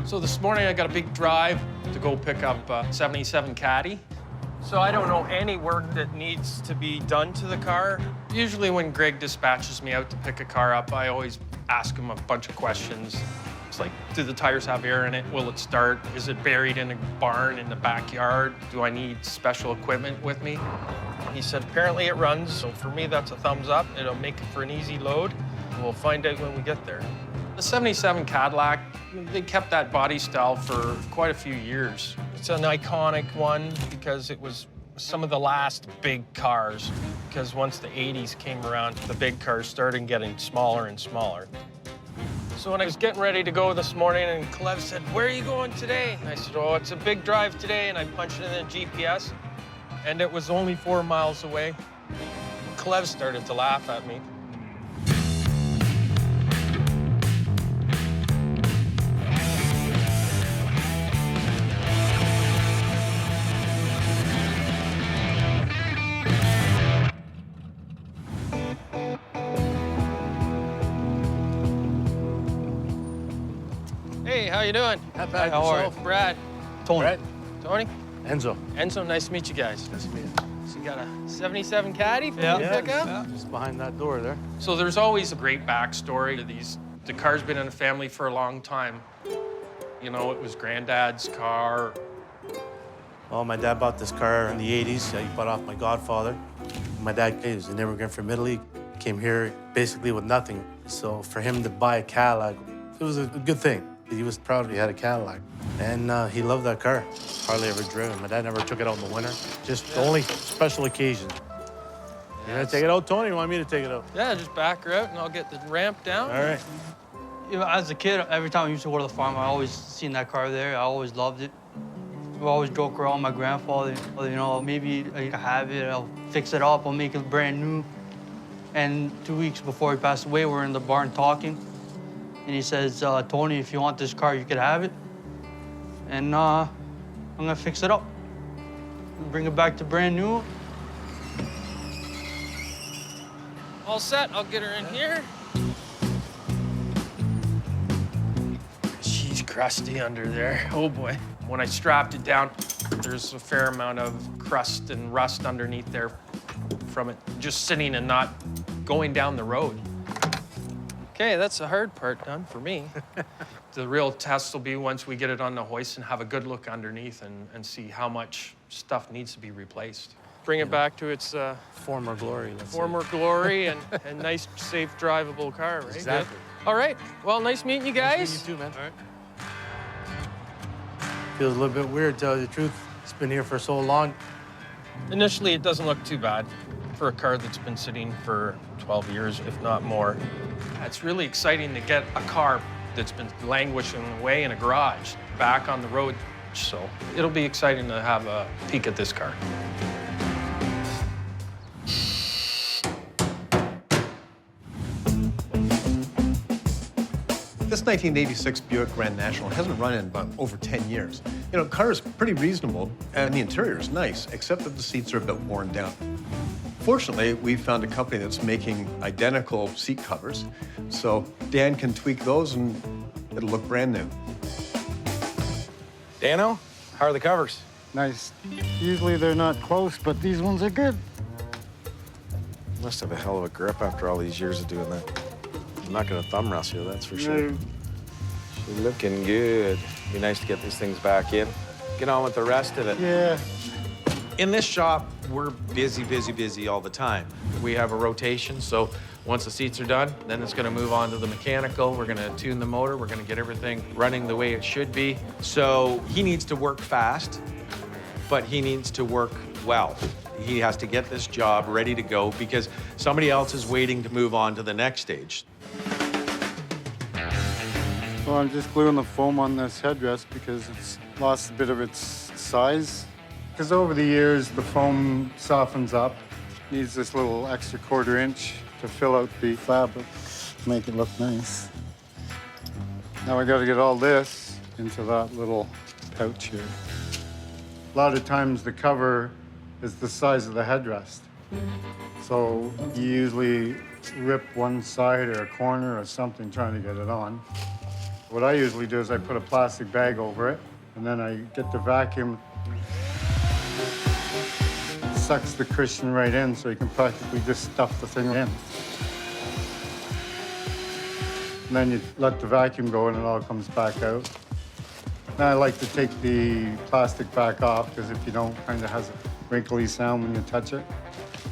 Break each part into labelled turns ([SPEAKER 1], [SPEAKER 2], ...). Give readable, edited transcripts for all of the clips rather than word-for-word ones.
[SPEAKER 1] So this morning I got a big drive to go pick up a 77 Caddy. So I don't know any work that needs to be done to the car. Usually when Greg dispatches me out to pick a car up, I always ask him a bunch of questions. It's like, do the tires have air in it? Will it start? Is it buried in a barn in the backyard? Do I need special equipment with me? He said, apparently it runs, so for me that's a thumbs up. It'll make it for an easy load. We'll find out when we get there. The 77 Cadillac, they kept that body style for quite a few years. It's an iconic one because it was some of the last big cars. Because once the 80s came around, the big cars started getting smaller and smaller. So when I was getting ready to go this morning, and Clev said, where are you going today? And I said, oh, it's a big drive today. And I punched it in the GPS, and it was only 4 miles away. Clev started to laugh at me. Hey, how you doing?
[SPEAKER 2] Not bad.
[SPEAKER 1] How are you? Brad.
[SPEAKER 2] Tony.
[SPEAKER 1] Brad. Tony?
[SPEAKER 2] Enzo.
[SPEAKER 1] Enzo, nice to meet you guys.
[SPEAKER 2] Nice to meet you.
[SPEAKER 1] So you got a 77 Caddy for me to pick up?
[SPEAKER 2] Yeah, just behind that door there.
[SPEAKER 1] So there's always a great backstory to these. The car's been in the family for a long time. You know, it was Granddad's car.
[SPEAKER 2] Well, my dad bought this car in the 80s. He bought off my godfather. My dad is an immigrant from Italy. Came here basically with nothing. So for him to buy a Cadillac, it was a good thing. He was proud he had a Cadillac. And he loved that car. Hardly ever driven. My dad never took it out in the winter. Just only special occasions. You gonna take it out, Tony, or you want me to take it out?
[SPEAKER 1] Yeah, just back her out and I'll get the ramp down.
[SPEAKER 2] All right.
[SPEAKER 3] You know, as a kid, every time I used to go to the farm, I always seen that car there. I always loved it. We always joke around my grandfather, you know, maybe I have it, I'll fix it up, I'll make it brand new. And 2 weeks before he passed away, we're in the barn talking. And he says, Tony, if you want this car, you could have it. And I'm gonna fix it up. Bring it back to brand new.
[SPEAKER 1] All set, I'll get her in here. She's crusty under there, oh boy. When I strapped it down, there's a fair amount of crust and rust underneath there from it just sitting and not going down the road. Okay, that's the hard part done for me. The real test will be once we get it on the hoist and have a good look underneath and see how much stuff needs to be replaced. Bring it back to its
[SPEAKER 2] Former glory.
[SPEAKER 1] former glory and nice, safe, drivable car, right?
[SPEAKER 2] Exactly.
[SPEAKER 1] Good. All right, well, nice meeting you guys.
[SPEAKER 2] Nice meeting you too, man.
[SPEAKER 1] All right.
[SPEAKER 2] Feels a little bit weird, to tell you the truth. It's been here for so long.
[SPEAKER 1] Initially, it doesn't look too bad for a car that's been sitting for 12 years, if not more. It's really exciting to get a car that's been languishing away in a garage back on the road. So it'll be exciting to have a peek at this car.
[SPEAKER 4] This 1986 Buick Grand National hasn't run in about over 10 years. You know, the car is pretty reasonable, and the interior is nice, except that the seats are a bit worn down. Fortunately, we found a company that's making identical seat covers, so Dan can tweak those and it'll look brand new.
[SPEAKER 5] Dano, how are the covers?
[SPEAKER 6] Nice. Usually they're not close, but these ones are good.
[SPEAKER 5] Must have a hell of a grip after all these years of doing that. I'm not gonna thumb wrestle you, that's for sure.
[SPEAKER 6] No.
[SPEAKER 5] She's looking good. Be nice to get these things back in. Get on with the rest of it.
[SPEAKER 6] Yeah.
[SPEAKER 7] In this shop, we're busy all the time. We have a rotation, so once the seats are done, then it's gonna move on to the mechanical. We're gonna tune the motor. We're gonna get everything running the way it should be. So he needs to work fast, but he needs to work well. He has to get this job ready to go because somebody else is waiting to move on to the next stage.
[SPEAKER 6] Well, I'm just gluing the foam on this headrest because it's lost a bit of its size. Because over the years, the foam softens up. Needs this little extra 1/4 inch to fill out the fabric, make it look nice. Now I gotta get all this into that little pouch here. A lot of times the cover is the size of the headrest. So you usually rip one side or a corner or something trying to get it on. What I usually do is I put a plastic bag over it, and then I get the vacuum. It sucks the cushion right in, so you can practically just stuff the thing in. And then you let the vacuum go, and it all comes back out. And I like to take the plastic back off, because if you don't, it kind of has a wrinkly sound when you touch it.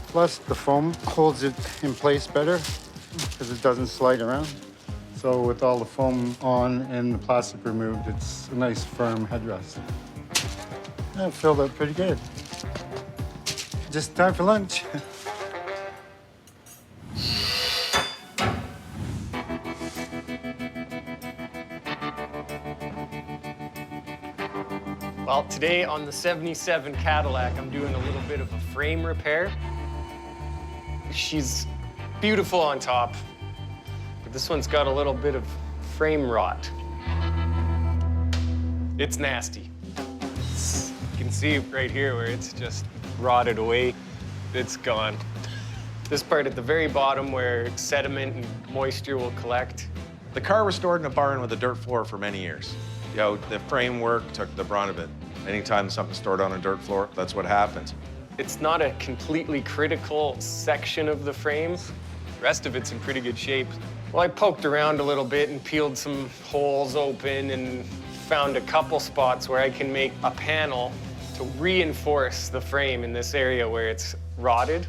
[SPEAKER 6] Plus, the foam holds it in place better, because it doesn't slide around. So with all the foam on and the plastic removed, it's a nice firm headrest. Yeah, it filled up pretty good. Just time for lunch.
[SPEAKER 1] Well, today on the 77 Cadillac, I'm doing a little bit of a frame repair. She's beautiful on top, but this one's got a little bit of frame rot. It's nasty. You can see right here where it's just rotted away. It's gone. This part at the very bottom where sediment and moisture will collect.
[SPEAKER 7] The car was stored in a barn with a dirt floor for many years. You know, the framework took the brunt of it. Anytime something's stored on a dirt floor, that's what happens.
[SPEAKER 1] It's not a completely critical section of the frame. The rest of it's in pretty good shape. Well, I poked around a little bit and peeled some holes open and found a couple spots where I can make a panel to reinforce the frame in this area where it's rotted.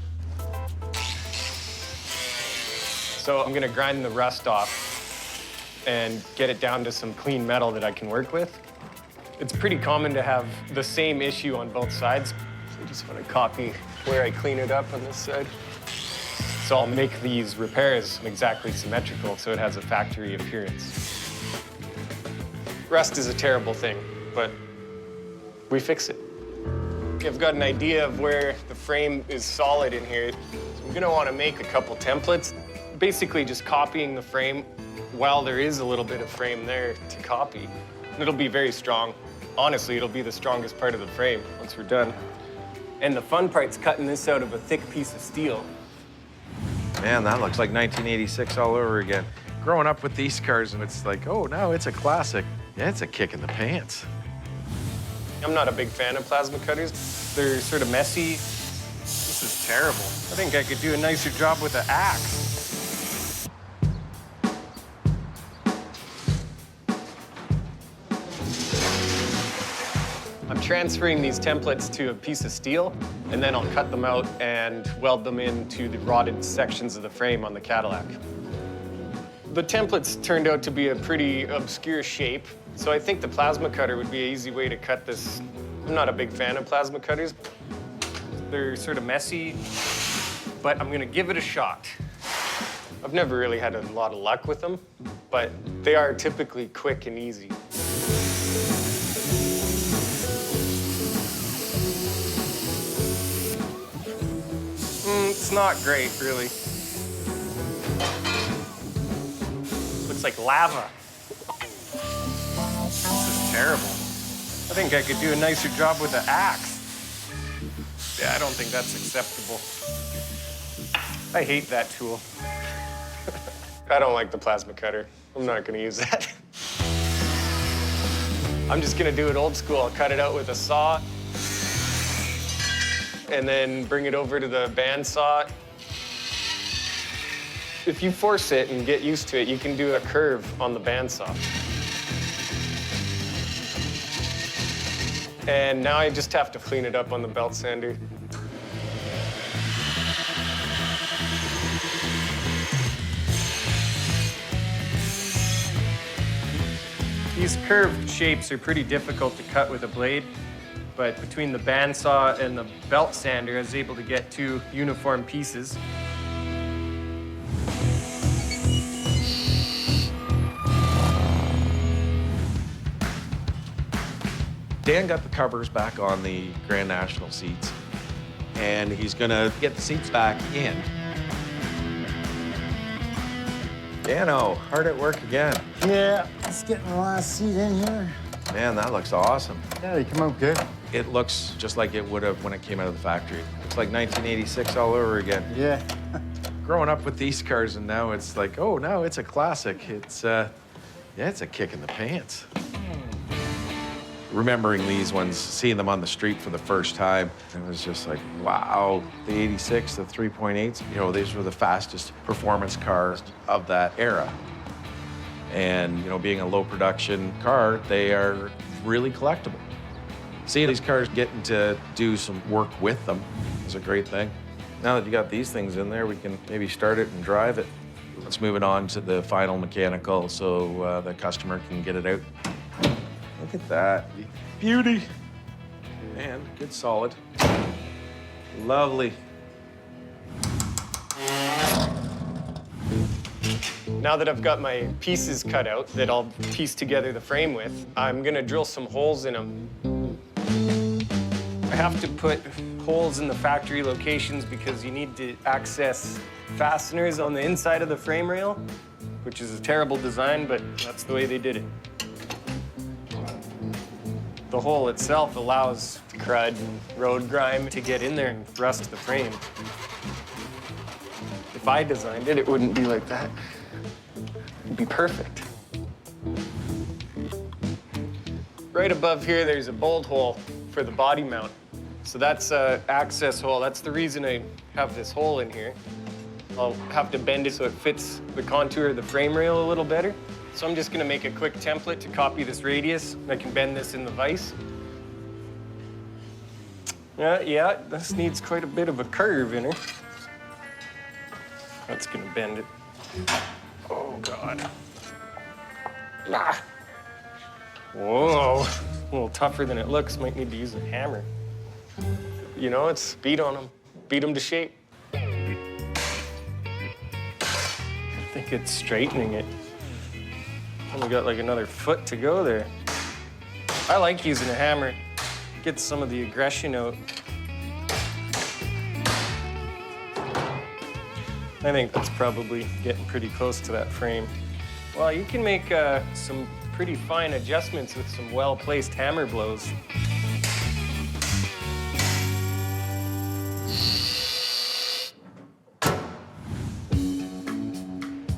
[SPEAKER 1] So I'm gonna grind the rust off and get it down to some clean metal that I can work with. It's pretty common to have the same issue on both sides. So I just want to copy where I clean it up on this side. So I'll make these repairs exactly symmetrical so it has a factory appearance. Rust is a terrible thing, but we fix it. I've got an idea of where the frame is solid in here. So I'm gonna want to make a couple templates, basically just copying the frame while there is a little bit of frame there to copy. It'll be very strong. Honestly, it'll be the strongest part of the frame once we're done. And the fun part's cutting this out of a thick piece of steel.
[SPEAKER 7] Man, that looks like 1986 all over again. Growing up with these cars, and it's like, oh, now it's a classic. Yeah, it's a kick in the pants.
[SPEAKER 1] I'm not a big fan of plasma cutters. They're sort of messy. This is terrible. I think I could do a nicer job with an axe. I'm transferring these templates to a piece of steel, and then I'll cut them out and weld them into the rotted sections of the frame on the Cadillac. The templates turned out to be a pretty obscure shape, so I think the plasma cutter would be an easy way to cut this. I'm not a big fan of plasma cutters. They're sort of messy, but I'm gonna give it a shot. I've never really had a lot of luck with them, but they are typically quick and easy. It's not great, really. Looks like lava. This is terrible. I think I could do a nicer job with an axe. Yeah, I don't think that's acceptable. I hate that tool. I don't like the plasma cutter. I'm not gonna use that. I'm just gonna do it old school. I'll cut it out with a saw and then bring it over to the bandsaw. If you force it and get used to it, you can do a curve on the bandsaw. And now I just have to clean it up on the belt sander. These curved shapes are pretty difficult to cut with a blade, but between the bandsaw and the belt sander, I was able to get two uniform pieces.
[SPEAKER 7] Dan got the covers back on the Grand National seats, and he's gonna get the seats back in. Dano, hard at work again.
[SPEAKER 6] Yeah, let's get the last seat in here.
[SPEAKER 7] Man, that looks awesome.
[SPEAKER 6] Yeah, they come out good.
[SPEAKER 7] It looks just like it would have when it came out of the factory. It's like 1986 all over again.
[SPEAKER 6] Yeah.
[SPEAKER 7] Growing up with these cars, and now it's like, oh, now it's a classic. It's Yeah, it's a kick in the pants. Remembering these ones, seeing them on the street for the first time, it was just like, wow. The 86, the 3.8s, you know, these were the fastest performance cars of that era. And, you know, being a low production car, they are really collectible. Seeing these cars getting to do some work with them is a great thing. Now that you got these things in there, we can maybe start it and drive it. Let's move it on to the final mechanical so the customer can get it out. Look at that. Beauty. Man, good solid. Lovely.
[SPEAKER 8] Now that I've got my pieces cut out that I'll piece together the frame with, I'm gonna drill some holes in them. I have to put holes in the factory locations because you need to access fasteners on the inside of the frame rail, which is a terrible design, but that's the way they did it. The hole itself allows crud and road grime to get in there and rust the frame. If I designed it, it wouldn't be like that. It'd be perfect. Right above here, there's a bolt hole for the body mount. So that's an access hole. That's the reason I have this hole in here. I'll have to bend it so it fits the contour of the frame rail a little better. So I'm just gonna make a quick template to copy this radius. I can bend this in the vise. Yeah, this needs quite a bit of a curve in her. That's gonna bend it. Oh, God. Ah. Whoa, a little tougher than it looks. Might need to use a hammer. You know, it's beat on them. Beat them to shape. I think it's straightening it. Only got like another foot to go there. I like using a hammer. Gets some of the aggression out. I think that's probably getting pretty close to that frame. Well, you can make some pretty fine adjustments with some well-placed hammer blows.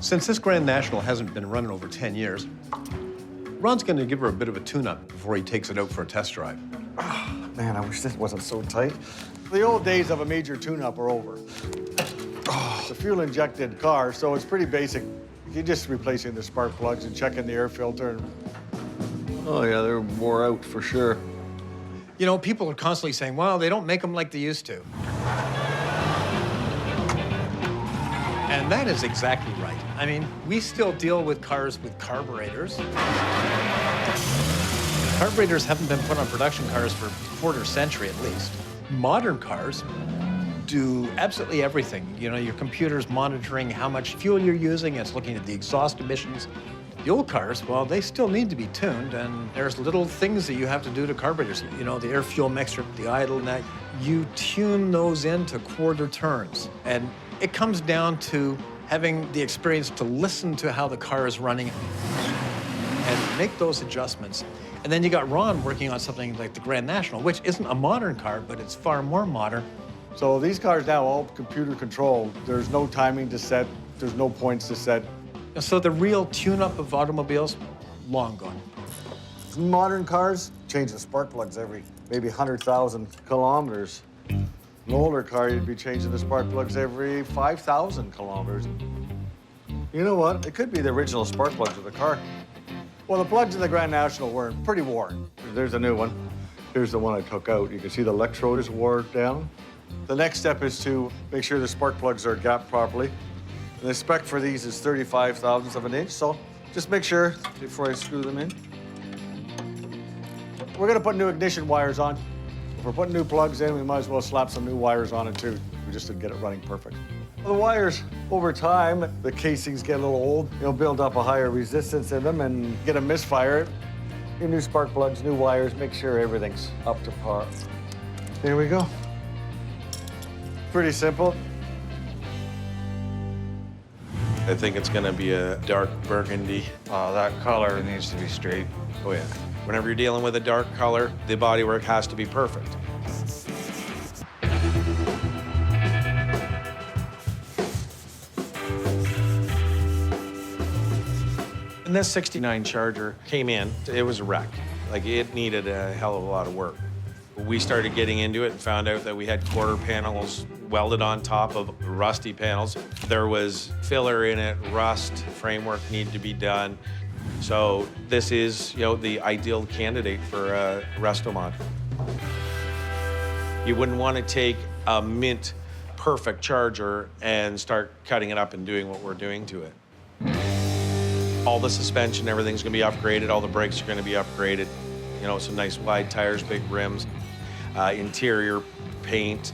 [SPEAKER 4] Since this Grand National hasn't been running over 10 years, Ron's gonna give her a bit of a tune-up before he takes it out for a test drive.
[SPEAKER 9] Man, I wish this wasn't so tight. The old days of a major tune-up are over. It's a fuel-injected car, so it's pretty basic. You're just replacing the spark plugs and checking the air filter.
[SPEAKER 10] Oh, yeah, they're wore out for sure.
[SPEAKER 4] You know, people are constantly saying, well, they don't make them like they used to. And that is exactly right. I mean, we still deal with cars with carburetors. Carburetors haven't been put on production cars for a quarter century at least. Modern cars do absolutely everything. You know, your computer's monitoring how much fuel you're using, it's looking at the exhaust emissions. The old cars, well, they still need to be tuned, and there's little things that you have to do to carburetors. You know, the air-fuel mixture, the idle neck, you tune those into quarter turns. And it comes down to having the experience to listen to how the car is running and make those adjustments. And then you got Ron working on something like the Grand National, which isn't a modern car, but it's far more modern.
[SPEAKER 9] So these cars now all computer controlled. There's no timing to set. There's no points to set.
[SPEAKER 4] And so the real tune-up of automobiles, long gone.
[SPEAKER 9] Modern cars change the spark plugs every maybe 100,000 kilometers. An older car, you'd be changing the spark plugs every 5,000 kilometers. You know what? It could be the original spark plugs of the car. Well, the plugs in the Grand National were pretty worn. There's a new one. Here's the one I took out. You can see the electrode is wore down. The next step is to make sure the spark plugs are gapped properly. And the spec for these is 35 thousandths of an inch, so just make sure before I screw them in. We're gonna put new ignition wires on. If we're putting new plugs in, we might as well slap some new wires on it too, just to get it running perfect. The wires, over time, the casings get a little old. You'll build up a higher resistance in them and get a misfire. Your new spark plugs, new wires, make sure everything's up to par. There we go. Pretty simple.
[SPEAKER 7] I think it's gonna be a dark burgundy.
[SPEAKER 10] That color needs to be straight.
[SPEAKER 7] Oh yeah. Whenever you're dealing with a dark color, the bodywork has to be perfect. And this 69 Charger came in, it was a wreck. Like, it needed a hell of a lot of work. We started getting into it and found out that we had quarter panels welded on top of rusty panels. There was filler in it, rust, framework needed to be done. So this is, the ideal candidate for a resto mod. You wouldn't want to take a mint perfect Charger and start cutting it up and doing what we're doing to it. All the suspension, everything's gonna be upgraded. All the brakes are gonna be upgraded. Some nice wide tires, big rims, interior paint.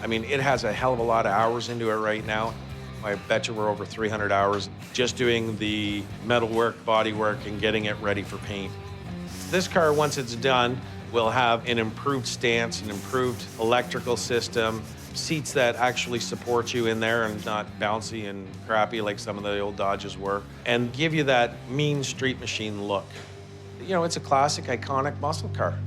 [SPEAKER 7] I mean, it has a hell of a lot of hours into it right now. I bet you we're over 300 hours just doing the metal work, body work, and getting it ready for paint. This car, once it's done, will have an improved stance, an improved electrical system, seats that actually support you in there and not bouncy and crappy like some of the old Dodges were, and give you that mean street machine look. It's a classic, iconic muscle car.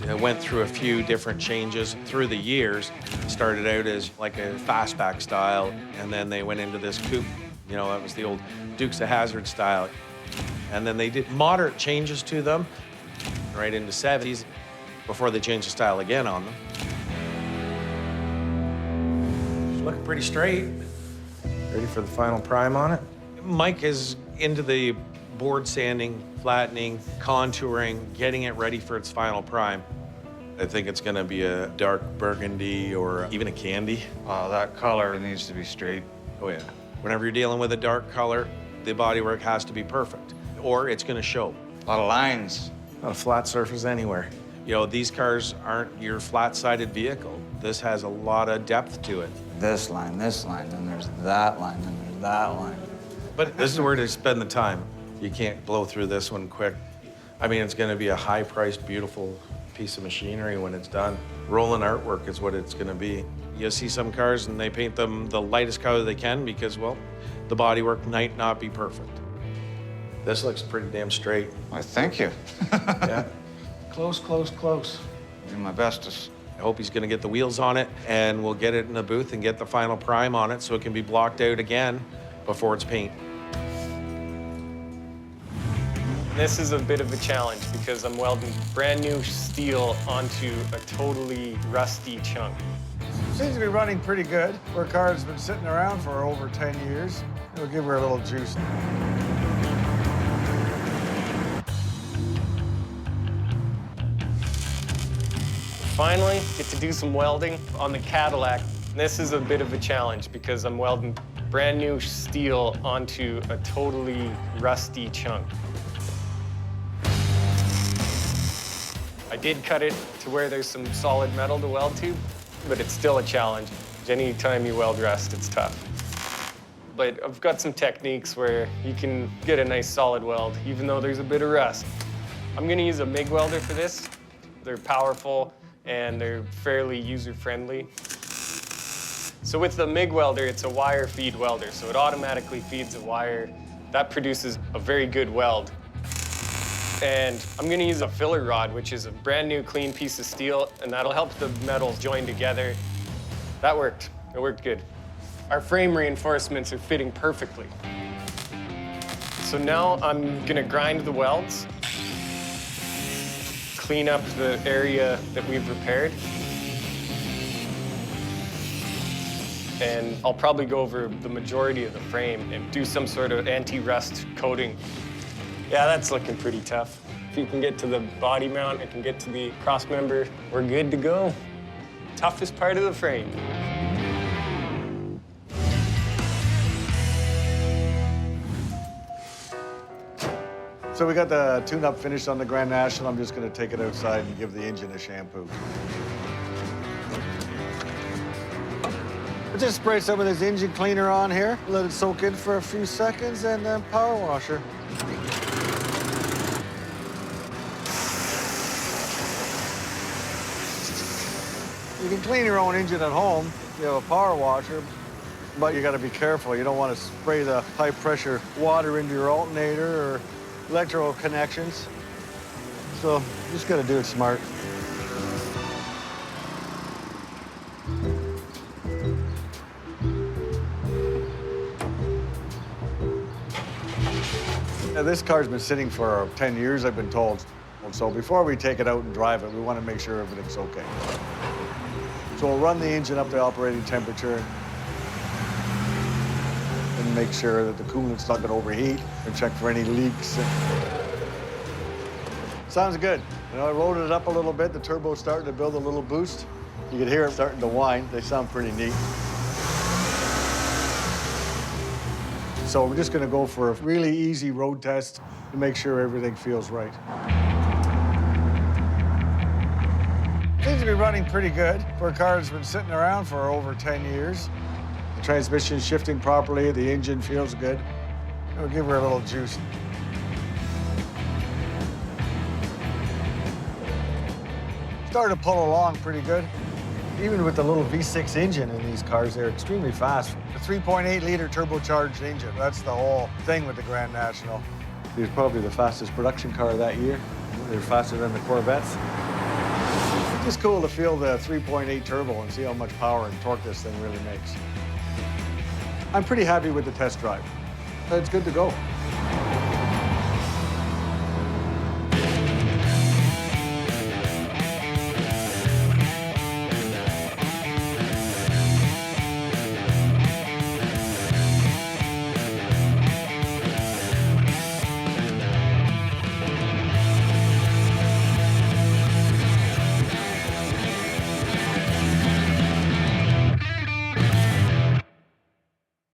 [SPEAKER 7] It went through a few different changes through the years. Started out as like a fastback style, and then they went into this coupe. That was the old Dukes of Hazzard style. And then they did moderate changes to them, right into 70s, before they changed the style again on them. It's looking pretty straight. Ready for the final prime on it. Mike is into the board sanding, flattening, contouring, getting it ready for its final prime. I think it's gonna be a dark burgundy or even a candy.
[SPEAKER 10] Oh, that color needs to be straight.
[SPEAKER 7] Oh yeah. Whenever you're dealing with a dark color, the bodywork has to be perfect, or it's gonna show.
[SPEAKER 10] A lot of lines.
[SPEAKER 7] Not a flat surface anywhere. These cars aren't your flat-sided vehicle. This has a lot of depth to it.
[SPEAKER 10] This line, then there's that line, then there's that line.
[SPEAKER 7] But this is where to spend the time. You can't blow through this one quick. I mean, it's gonna be a high-priced, beautiful piece of machinery when it's done. Rolling artwork is what it's gonna be. You see some cars and they paint them the lightest color they can because, well, the bodywork might not be perfect. This looks pretty damn straight.
[SPEAKER 10] Why, thank you.
[SPEAKER 7] Yeah. Close, close, close.
[SPEAKER 10] Do my bestest.
[SPEAKER 7] I hope he's gonna get the wheels on it and we'll get it in the booth and get the final prime on it so it can be blocked out again before it's paint.
[SPEAKER 8] This is a bit of a challenge because I'm welding brand new steel onto a totally rusty chunk.
[SPEAKER 9] Seems to be running pretty good. Our car's been sitting around for over 10 years. We'll give her a little juice.
[SPEAKER 8] Finally, get to do some welding on the Cadillac. This is a bit of a challenge because I'm welding brand new steel onto a totally rusty chunk. I did cut it to where there's some solid metal to weld to, but it's still a challenge. Anytime you weld rust, it's tough. But I've got some techniques where you can get a nice solid weld, even though there's a bit of rust. I'm gonna use a MIG welder for this. They're powerful and they're fairly user-friendly. So with the MIG welder, it's a wire feed welder, so it automatically feeds a wire. That produces a very good weld. And I'm gonna use a filler rod, which is a brand new clean piece of steel, and that'll help the metals join together. That worked, it worked good. Our frame reinforcements are fitting perfectly. So now I'm gonna grind the welds, clean up the area that we've repaired, and I'll probably go over the majority of the frame and do some sort of anti-rust coating. Yeah, that's looking pretty tough. If you can get to the body mount, I can get to the cross member, we're good to go. Toughest part of the frame.
[SPEAKER 9] So we got the tune-up finished on the Grand National. I'm just gonna take it outside and give the engine a shampoo. I'll just spray some of this engine cleaner on here, let it soak in for a few seconds, and then power washer. You can clean your own engine at home if you have a power washer, but you gotta be careful. You don't want to spray the high-pressure water into your alternator or electrical connections. So you just gotta do it smart. This car's been sitting for 10 years, I've been told. So before we take it out and drive it, we want to make sure everything's okay. So we'll run the engine up to operating temperature and make sure that the coolant's not going to overheat and check for any leaks. Sounds good. You know, I loaded it up a little bit. The turbo's starting to build a little boost. You can hear it starting to whine. They sound pretty neat. So we're just gonna go for a really easy road test to make sure everything feels right. Seems to be running pretty good for a car that's been sitting around for over 10 years. The transmission's shifting properly, the engine feels good. We'll give her a little juice. Started to pull along pretty good. Even with the little V6 engine in these cars, they're extremely fast. The 3.8-liter turbocharged engine, that's the whole thing with the Grand National. It's probably the fastest production car of that year. They're faster than the Corvettes. It's just cool to feel the 3.8 turbo and see how much power and torque this thing really makes. I'm pretty happy with the test drive. It's good to go.